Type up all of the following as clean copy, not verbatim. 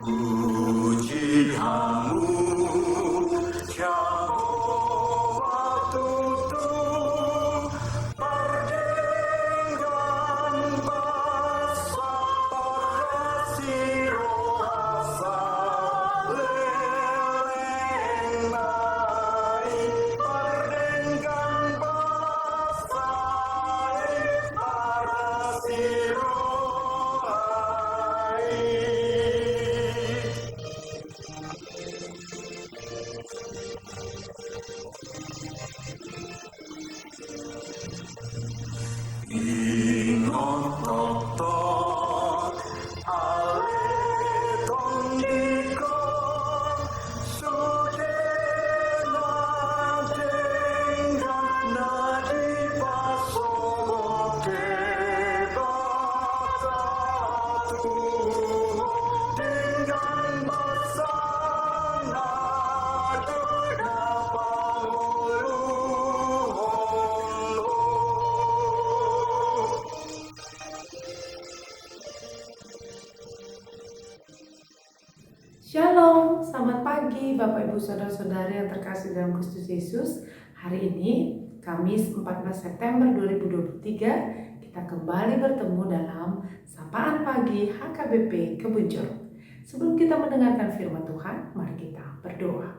Puji kamu, Jehovah Tuhan, perdenggan basa parasiro asa lelenai, perdenggan basa parasiro Inototo ale tondiko sudena dengan nadi pasoke batatu dengan basana dengan panguluhondo. Shalom, selamat pagi Bapak Ibu Saudara-saudari yang terkasih dalam Kristus Yesus. Hari ini, Kamis 14 September 2023, kita kembali bertemu dalam Sapaan Pagi HKBP Kebun Jeruk. Sebelum kita mendengarkan firman Tuhan, mari kita berdoa.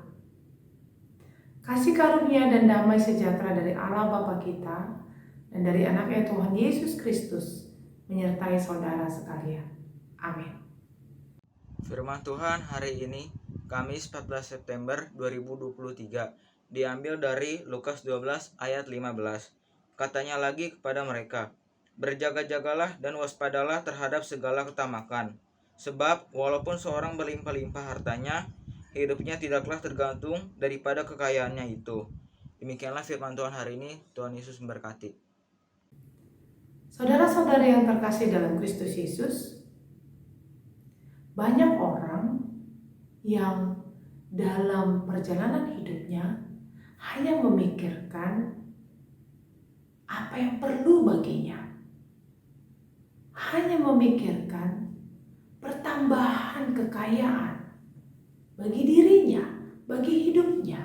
Kasih karunia dan damai sejahtera dari Allah Bapa kita dan dari anaknya Tuhan Yesus Kristus menyertai saudara sekalian. Amin. Firman Tuhan hari ini, Kamis 14 September 2023, diambil dari Lukas 12 ayat 15. Katanya lagi kepada mereka, berjaga-jagalah dan waspadalah terhadap segala ketamakan. Sebab walaupun seorang berlimpah-limpah hartanya, hidupnya tidaklah tergantung daripada kekayaannya itu. Demikianlah firman Tuhan hari ini. Tuhan Yesus memberkati. Saudara-saudara yang terkasih dalam Kristus Yesus, banyak orang yang dalam perjalanan hidupnya hanya memikirkan apa yang perlu baginya. Hanya memikirkan pertambahan kekayaan bagi dirinya, bagi hidupnya.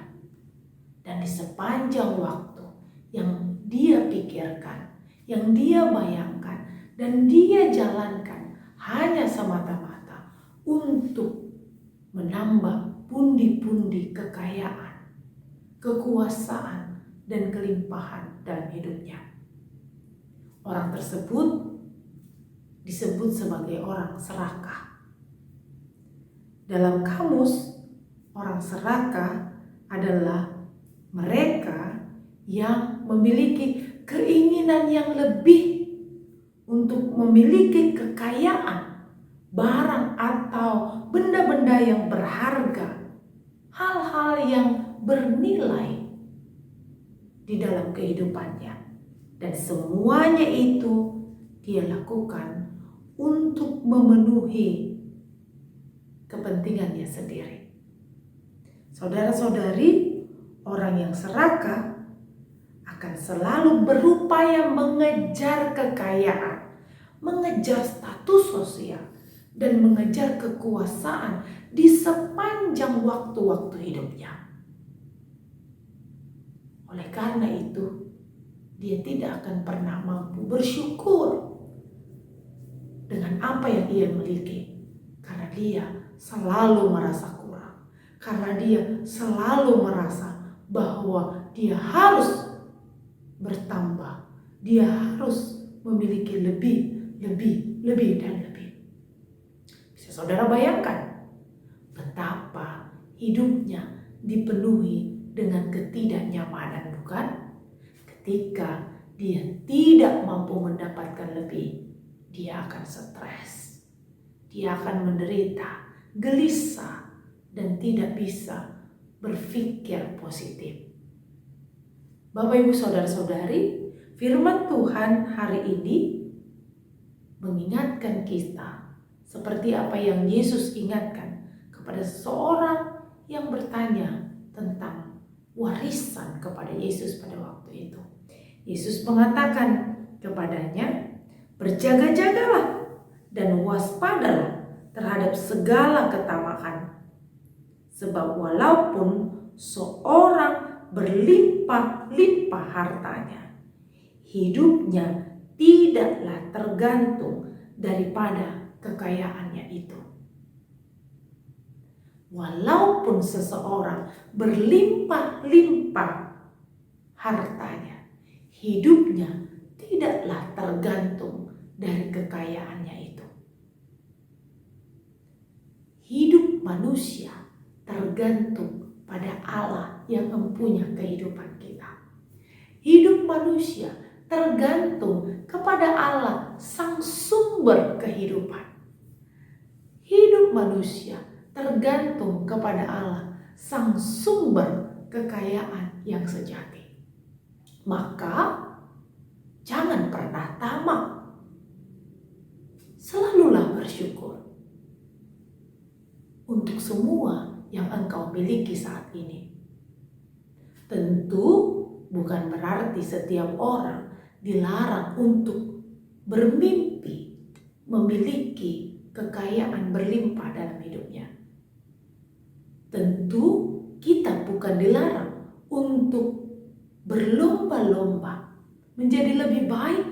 Dan di sepanjang waktu yang dia pikirkan, yang dia bayangkan, dan dia jalankan hanya semata-mata untuk menambah pundi-pundi kekayaan, kekuasaan, dan kelimpahan dalam hidupnya. Orang tersebut disebut sebagai orang serakah. Dalam kamus, orang serakah adalah mereka yang memiliki keinginan yang lebih untuk memiliki kekayaan, barang atau benda-benda yang berharga, hal-hal yang bernilai di dalam kehidupannya. Dan semuanya itu dia lakukan untuk memenuhi kepentingannya sendiri. Saudara-saudari, orang yang serakah akan selalu berupaya mengejar kekayaan, mengejar status sosial, dan mengejar kekuasaan di sepanjang waktu-waktu hidupnya. Oleh karena itu, dia tidak akan pernah mampu bersyukur dengan apa yang ia miliki. Karena dia selalu merasa kurang. Karena dia selalu merasa bahwa dia harus bertambah. Dia harus memiliki lebih, dan lebih. Bisa saudara bayangkan betapa hidupnya dipenuhi dengan ketidaknyamanan, bukan? Ketika dia tidak mampu mendapatkan lebih, dia akan stres. Dia akan menderita, gelisah, dan tidak bisa berpikir positif. Bapak Ibu Saudara-saudari, firman Tuhan hari ini mengingatkan kita Seperti apa yang Yesus ingatkan kepada seseorang yang bertanya tentang warisan kepada Yesus pada waktu itu. Yesus mengatakan kepadanya, "Berjaga-jagalah dan waspadalah terhadap segala ketamakan. Sebab walaupun seorang berlimpah-limpah hartanya, hidupnya tidaklah tergantung daripada kekayaannya itu." Walaupun seseorang berlimpah-limpah hartanya, hidupnya tidaklah tergantung dari kekayaannya itu. Hidup manusia tergantung pada Allah yang mempunyai kehidupan kita. Hidup manusia tergantung kepada Allah, sang sumber kehidupan. Hidup manusia tergantung kepada Allah, sang sumber kekayaan yang sejati. Maka jangan pernah tamak. Selalulah bersyukur untuk semua yang engkau miliki saat ini. Tentu bukan berarti setiap orang dilarang untuk bermimpi memiliki kekayaan berlimpah dalam hidupnya. Tentu kita bukan dilarang untuk berlomba-lomba menjadi lebih baik,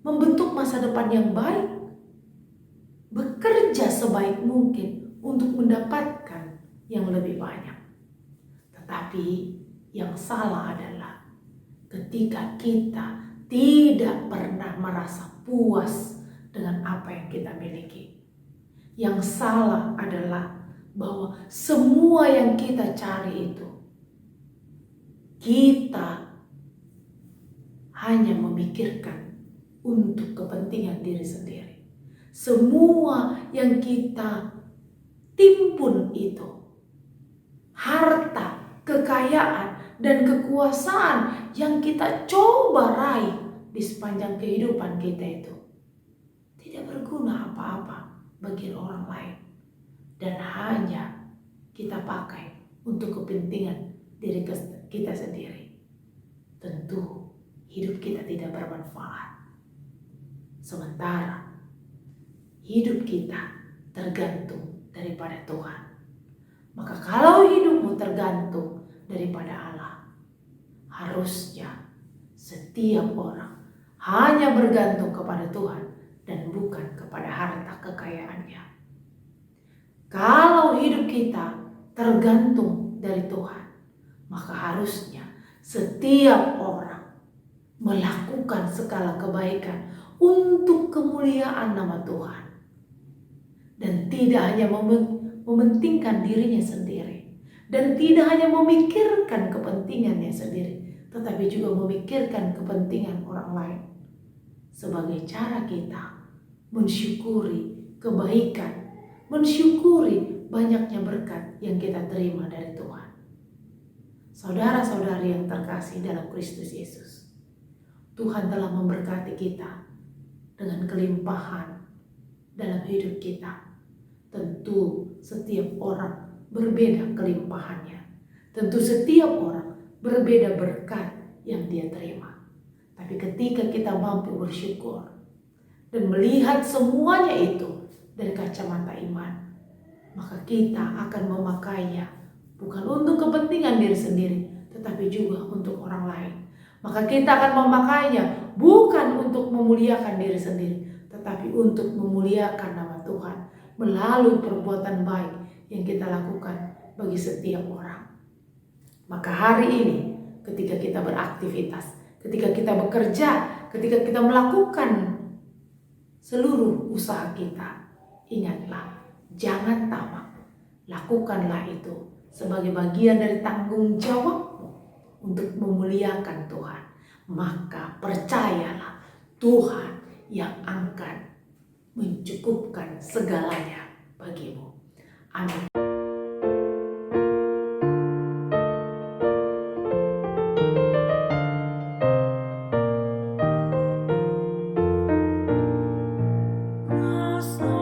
membentuk masa depan yang baik, bekerja sebaik mungkin untuk mendapatkan yang lebih banyak. Tetapi yang salah adalah ketika kita tidak pernah merasa puas dengan apa yang kita miliki. Yang salah adalah bahwa semua yang kita cari itu, kita hanya memikirkan untuk kepentingan diri sendiri. Semua yang kita timbun itu, harta, kekayaan, dan kekuasaan yang kita coba raih di sepanjang kehidupan kita itu, tidak berguna apa-apa bagi orang lain. Dan hanya kita pakai untuk kepentingan diri kita sendiri. Tentu hidup kita tidak bermanfaat. Sementara hidup kita tergantung daripada Tuhan. Maka kalau hidupmu tergantung daripada Allah, harusnya setiap orang hanya bergantung kepada Tuhan dan bukan kepada harta kekayaannya. Kalau hidup kita tergantung dari Tuhan, maka harusnya setiap orang melakukan segala kebaikan untuk kemuliaan nama Tuhan. Dan tidak hanya mementingkan dirinya sendiri. Dan tidak hanya memikirkan kepentingannya sendiri, tetapi juga memikirkan kepentingan orang lain. Sebagai cara kita mensyukuri kebaikan, mensyukuri banyaknya berkat yang kita terima dari Tuhan. Saudara-saudari yang terkasih dalam Kristus Yesus, Tuhan telah memberkati kita dengan kelimpahan dalam hidup kita. Tentu setiap orang berbeda kelimpahannya. Tentu setiap orang berbeda berkat yang dia terima. Tapi ketika kita mampu bersyukur dan melihat semuanya itu dari kacamata iman, maka kita akan memakainya bukan untuk kepentingan diri sendiri, tetapi juga untuk orang lain. Maka kita akan memakainya bukan untuk memuliakan diri sendiri, tetapi untuk memuliakan nama Tuhan melalui perbuatan baik yang kita lakukan bagi setiap orang. Maka hari ini ketika kita beraktivitas, ketika kita bekerja, ketika kita melakukan seluruh usaha kita, ingatlah, jangan tamak. Lakukanlah itu sebagai bagian dari tanggung jawabmu untuk memuliakan Tuhan. Maka percayalah, Tuhan yang akan mencukupkan segalanya bagimu. Amin. Rasa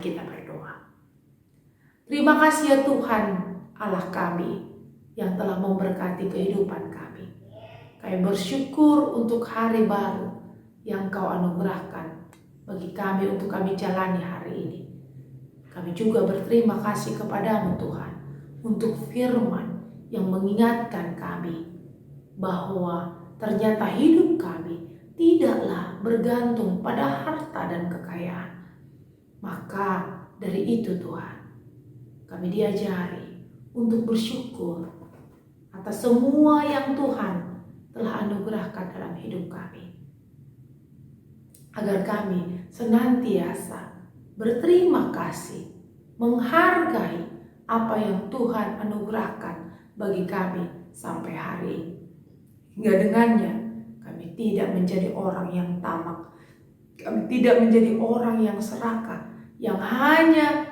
Kita berdoa. Terima kasih ya Tuhan Allah kami yang telah memberkati kehidupan kami. Kami bersyukur untuk hari baru yang Kau anugerahkan bagi kami untuk kami jalani hari ini. Kami juga berterima kasih kepadamu Tuhan untuk firman yang mengingatkan kami bahwa ternyata hidup kami tidaklah bergantung pada harta dan kekayaan. Maka dari itu Tuhan, kami diajari untuk bersyukur atas semua yang Tuhan telah anugerahkan dalam hidup kami. Agar kami senantiasa berterima kasih, menghargai apa yang Tuhan anugerahkan bagi kami sampai hari ini. Hingga dengannya kami tidak menjadi orang yang tamak, kami tidak menjadi orang yang serakah, yang hanya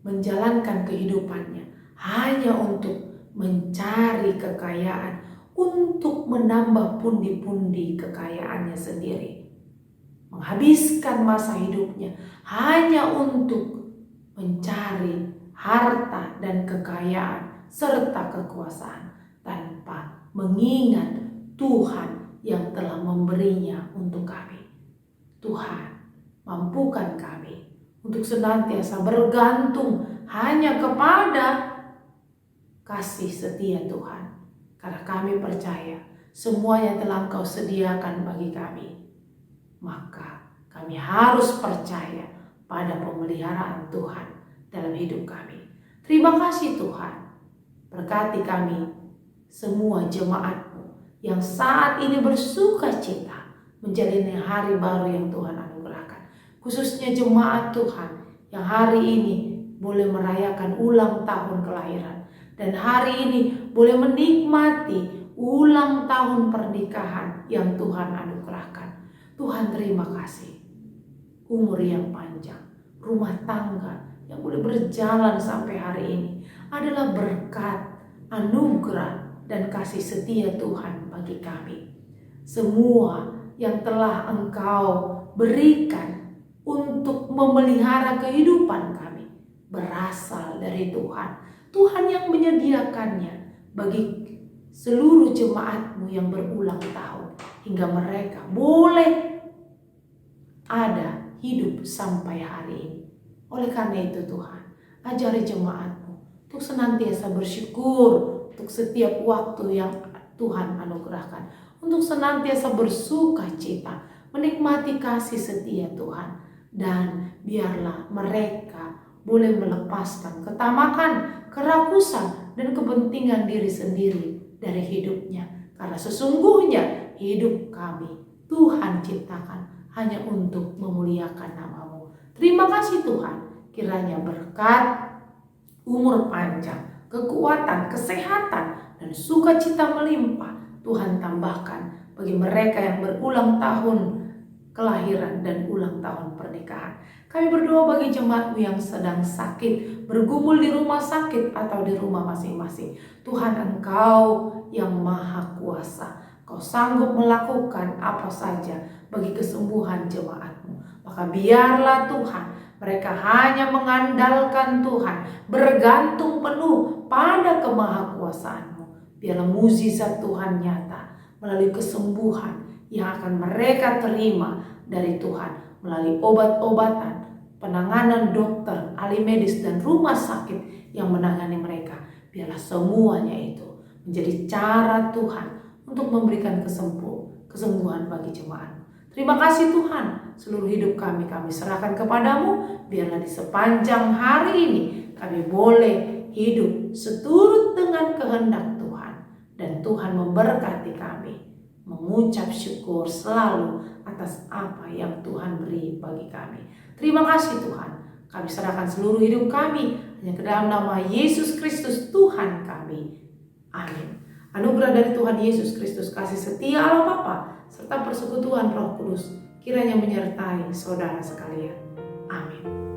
menjalankan kehidupannya hanya untuk mencari kekayaan, untuk menambah pundi-pundi kekayaannya sendiri, menghabiskan masa hidupnya hanya untuk mencari harta dan kekayaan serta kekuasaan tanpa mengingat Tuhan yang telah memberinya untuk kami. Tuhan, mampukan kami untuk senantiasa bergantung hanya kepada kasih setia Tuhan. Karena kami percaya semuanya telah Engkau sediakan bagi kami. Maka kami harus percaya pada pemeliharaan Tuhan dalam hidup kami. Terima kasih Tuhan. Berkati kami semua jemaat-Mu yang saat ini bersuka cita menjalani hari baru yang Tuhan anugerahkan. Khususnya jemaat Tuhan yang hari ini boleh merayakan ulang tahun kelahiran. Dan hari ini boleh menikmati ulang tahun pernikahan yang Tuhan anugerahkan. Tuhan terima kasih. Umur yang panjang, rumah tangga yang boleh berjalan sampai hari ini adalah berkat, anugerah, dan kasih setia Tuhan bagi kami. Semua yang telah Engkau berikan untuk memelihara kehidupan kami berasal dari Tuhan. Tuhan yang menyediakannya bagi seluruh jemaat-Mu yang berulang tahun hingga mereka boleh ada hidup sampai hari ini. Oleh karena itu Tuhan, ajari jemaat-Mu untuk senantiasa bersyukur untuk setiap waktu yang Tuhan anugerahkan, untuk senantiasa bersuka cita, menikmati kasih setia Tuhan. Dan biarlah mereka boleh melepaskan ketamakan, kerakusan, dan kepentingan diri sendiri dari hidupnya. Karena sesungguhnya hidup kami Tuhan ciptakan hanya untuk memuliakan nama-Mu. Terima kasih Tuhan. Kiranya berkat, umur panjang, kekuatan, kesehatan, dan sukacita melimpah Tuhan tambahkan bagi mereka yang berulang tahun kelahiran dan ulang tahun pernikahan. Kami berdoa bagi jemaat-Mu yang sedang sakit, bergumul di rumah sakit atau di rumah masing-masing. Tuhan, Engkau yang maha kuasa. Kau sanggup melakukan apa saja bagi kesembuhan jemaat-Mu. Maka biarlah Tuhan, mereka hanya mengandalkan Tuhan, bergantung penuh pada kemahakuasaan-Mu. Biarlah mukjizat Tuhan nyata melalui kesembuhan yang akan mereka terima dari Tuhan melalui obat-obatan, penanganan dokter, ahli medis, dan rumah sakit yang menangani mereka. Biarlah semuanya itu menjadi cara Tuhan untuk memberikan kesembuhan bagi jemaat. Terima kasih Tuhan, seluruh hidup kami serahkan kepadamu. Biarlah di sepanjang hari ini kami boleh hidup seturut dengan kehendak Tuhan. Dan Tuhan memberkati kami, mengucap syukur selalu atas apa yang Tuhan beri bagi kami. Terima kasih Tuhan. Kami serahkan seluruh hidup kami hanya ke dalam nama Yesus Kristus Tuhan kami. Amin. Anugerah dari Tuhan Yesus Kristus, kasih setia Allah Bapa, serta persekutuan Roh Kudus kiranya menyertai saudara sekalian. Amin.